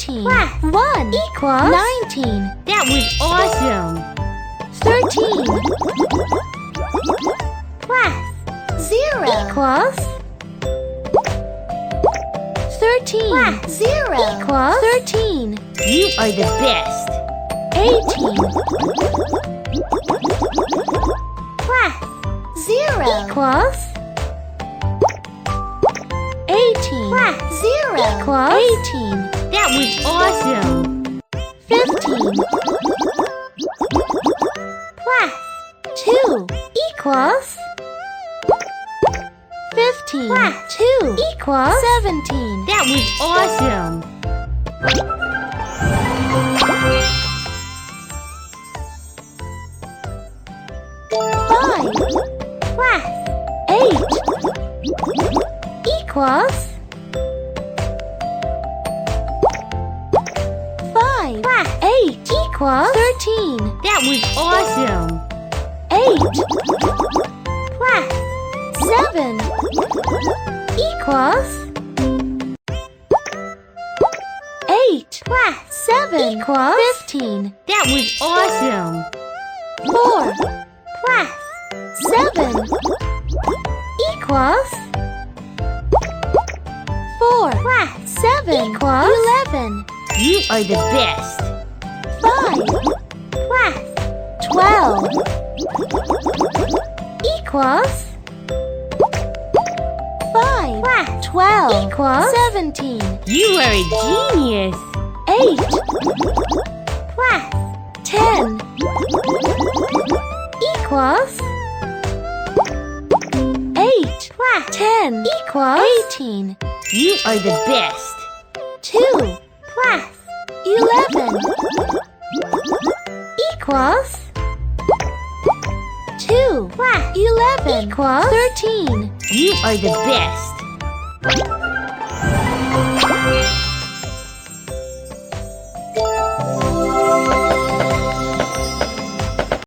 18 1 equals 19. That was awesome! 13 0 equals 13 0 equals 13. You are the best! 18 0 equals 18 0 equals 18. That was awesome! 15 2 equals 15 2 equals 17. That was awesome! 5 8 equals 5 8 equals 13. That was awesome! 8 7 equals 8 7 equals 15. That was awesome! 4 7 equals 4 7 equals 11. You are the best! 5 12 equals 5 12 equals 17. You are a genius! 8 10 equals 8 10 equals 18. You are the best! 2 11 equals 2 11 equals 13. You are the best!